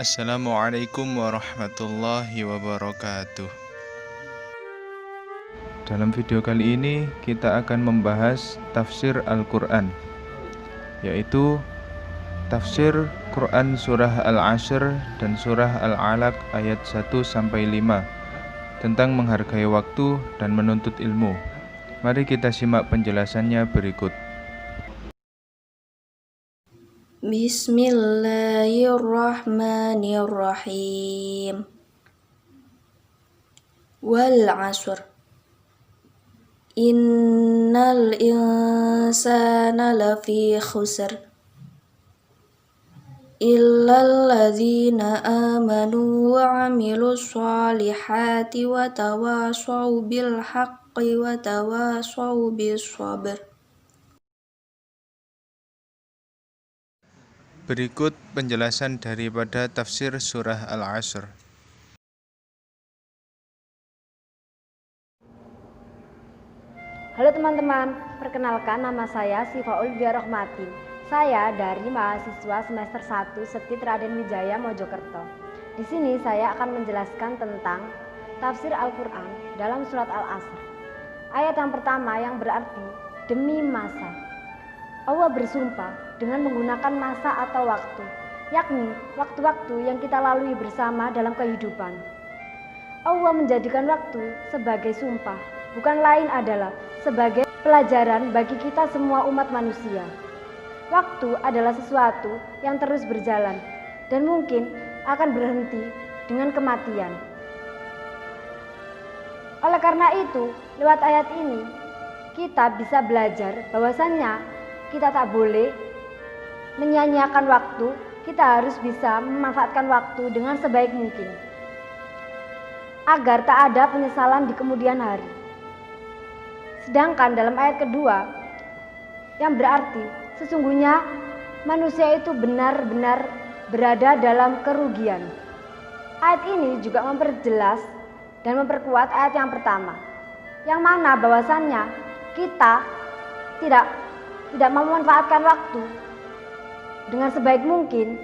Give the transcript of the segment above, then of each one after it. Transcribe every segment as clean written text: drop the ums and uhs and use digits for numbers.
Assalamualaikum warahmatullahi wabarakatuh. Dalam video kali ini kita akan membahas tafsir Al-Quran, yaitu tafsir Quran surah Al-Ashr dan surah Al-Alaq ayat 1-5 tentang menghargai waktu dan menuntut ilmu. Mari kita simak penjelasannya berikut. Bismillahirrahmanirrahim. Wal 'ashr. Innal insana lafi khusr. Illal ladzina amanu wa 'amilus shalihati wa tawashaw bil haqqi wa tawashaw bis sabr. Berikut penjelasan daripada tafsir surah Al-Ashr. Halo teman-teman, perkenalkan nama saya Sifaul Biarahmati. Saya dari mahasiswa semester 1 Setit Raden Wijaya Mojokerto. Di sini saya akan menjelaskan tentang tafsir Al-Quran dalam surat Al-Ashr. Ayat yang pertama yang berarti demi masa. Allah bersumpah dengan menggunakan masa atau waktu, yakni waktu-waktu yang kita lalui bersama dalam kehidupan. Allah menjadikan waktu sebagai sumpah, bukan lain adalah sebagai pelajaran bagi kita semua umat manusia. Waktu adalah sesuatu yang terus berjalan dan mungkin akan berhenti dengan kematian. Oleh karena itu, lewat ayat ini kita bisa belajar bahwasannya kita tak boleh menyia-nyiakan waktu, kita harus bisa memanfaatkan waktu dengan sebaik mungkin agar tak ada penyesalan di kemudian hari. Sedangkan dalam ayat kedua yang berarti sesungguhnya manusia itu benar-benar berada dalam kerugian. Ayat ini juga memperjelas dan memperkuat ayat yang pertama, yang mana bahwasannya kita tidak memanfaatkan waktu dengan sebaik mungkin,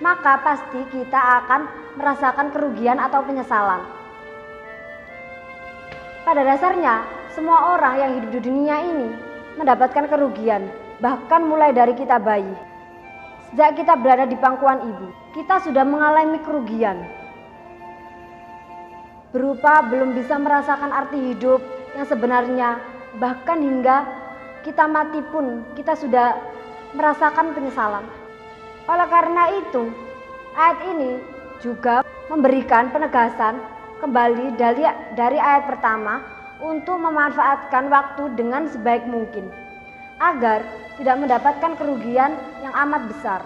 maka pasti kita akan merasakan kerugian atau penyesalan. Pada dasarnya, semua orang yang hidup di dunia ini mendapatkan kerugian, bahkan mulai dari kita bayi. Sejak kita berada di pangkuan ibu, kita sudah mengalami kerugian. Berupa belum bisa merasakan arti hidup yang sebenarnya, bahkan hingga kita mati pun kita sudah merasakan penyesalan. Oleh karena itu, ayat ini juga memberikan penegasan kembali dari ayat pertama untuk memanfaatkan waktu dengan sebaik mungkin agar tidak mendapatkan kerugian yang amat besar.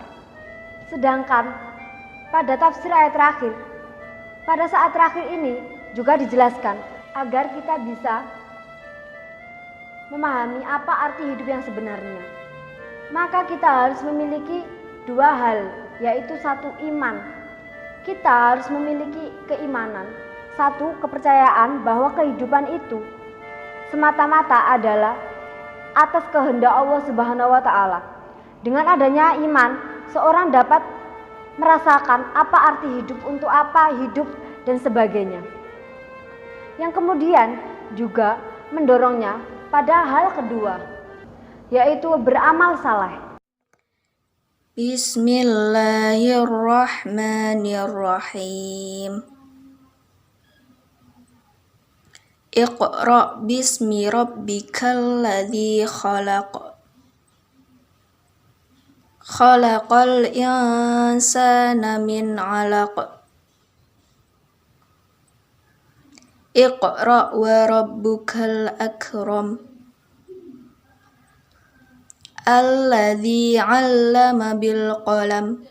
Sedangkan pada tafsir ayat terakhir, pada saat terakhir ini juga dijelaskan agar kita bisa memahami apa arti hidup yang sebenarnya. Maka kita harus memiliki dua hal, yaitu satu, iman. Kita harus memiliki keimanan. Satu, kepercayaan bahwa kehidupan itu semata-mata adalah atas kehendak Allah Subhanahu wa Ta'ala. Dengan adanya iman, seorang dapat merasakan apa arti hidup, untuk apa hidup, dan sebagainya. Yang kemudian juga mendorongnya pada hal kedua, yaitu beramal saleh. Bismillahirrahmanirrahim. Iqra' bismi rabbikal ladzi khalaq. Khalaqal insana min 'alaq. Iqra' wa rabbukal akram. Alladzi 'allama bil qalam.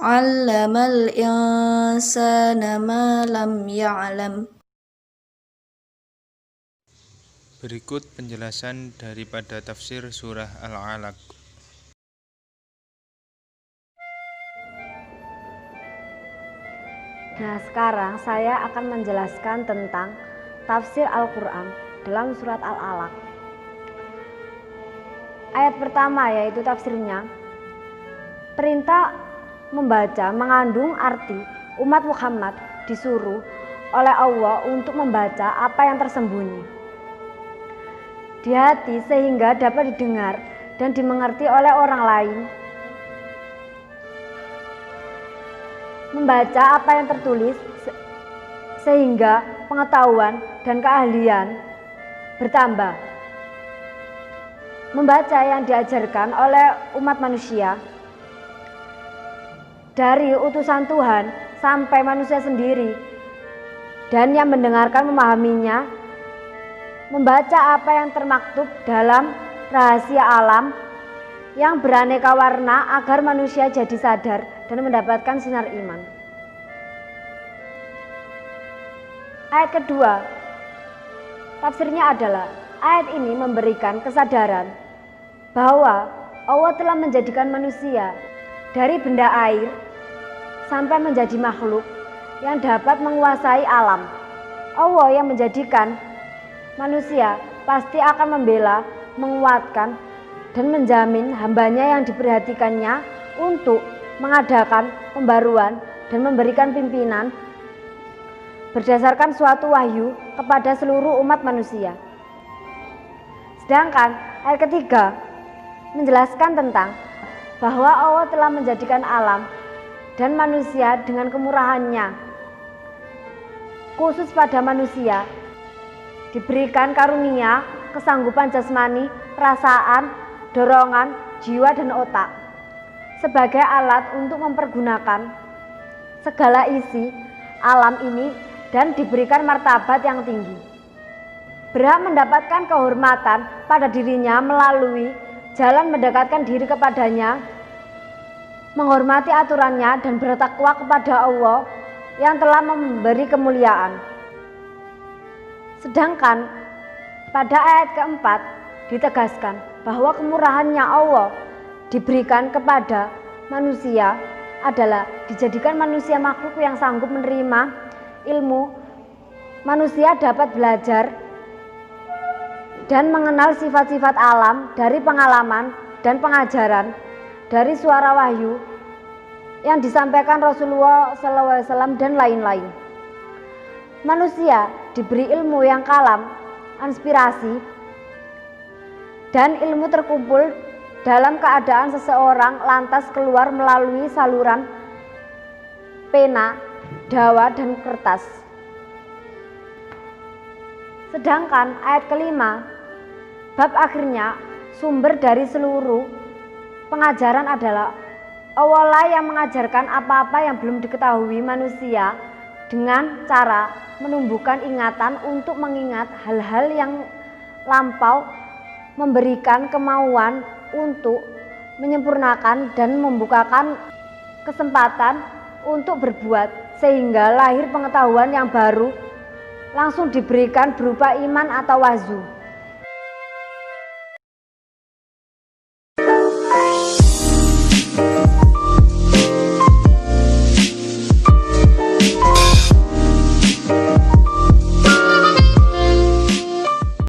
'Allamal insana ma lam ya'lam. Berikut penjelasan daripada tafsir surah Al-Alaq. Nah, sekarang saya akan menjelaskan tentang tafsir Al-Quran dalam surat Al-Alaq. Ayat pertama yaitu tafsirnya, Perintah membaca mengandung arti umat Muhammad disuruh oleh Allah untuk membaca apa yang tersembunyi di hati sehingga dapat didengar dan dimengerti oleh orang lain. Membaca apa yang tertulis sehingga pengetahuan dan keahlian bertambah. Membaca yang diajarkan oleh umat manusia dari utusan Tuhan sampai manusia sendiri, dan yang mendengarkan memahaminya. Membaca apa yang termaktub dalam rahasia alam yang beraneka warna agar manusia jadi sadar dan mendapatkan sinar iman. Ayat kedua, tafsirnya adalah ayat ini memberikan kesadaran bahwa Allah telah menjadikan manusia dari benda air sampai menjadi makhluk yang dapat menguasai alam. Allah yang menjadikan manusia pasti akan membela, menguatkan, dan menjamin hambanya yang diperhatikannya untuk mengadakan pembaruan dan memberikan pimpinan berdasarkan suatu wahyu kepada seluruh umat manusia. Sedangkan ayat ketiga menjelaskan tentang bahwa Allah telah menjadikan alam dan manusia dengan kemurahannya. Khusus pada manusia diberikan karunia, kesanggupan jasmani, perasaan, dorongan, jiwa dan otak sebagai alat untuk mempergunakan segala isi alam ini dan diberikan martabat yang tinggi. Berhak mendapatkan kehormatan pada dirinya melalui jalan mendekatkan diri kepadanya, menghormati aturannya dan bertakwa kepada Allah yang telah memberi kemuliaan. Sedangkan pada ayat keempat ditegaskan bahwa kemurahannya Allah diberikan kepada manusia adalah dijadikan manusia makhluk yang sanggup menerima ilmu. Manusia dapat belajar dan mengenal sifat-sifat alam dari pengalaman dan pengajaran dari suara wahyu yang disampaikan Rasulullah SAW dan lain-lain. Manusia diberi ilmu yang kalam, inspirasi, dan ilmu terkumpul dalam keadaan seseorang lantas keluar melalui saluran pena, dawa, dan kertas. Sedangkan ayat kelima, bab akhirnya sumber dari seluruh pengajaran adalah Allah yang mengajarkan apa-apa yang belum diketahui manusia dengan cara menumbuhkan ingatan untuk mengingat hal-hal yang lampau, memberikan kemauan untuk menyempurnakan dan membukakan kesempatan untuk berbuat, sehingga lahir pengetahuan yang baru langsung diberikan berupa iman atau wahyu.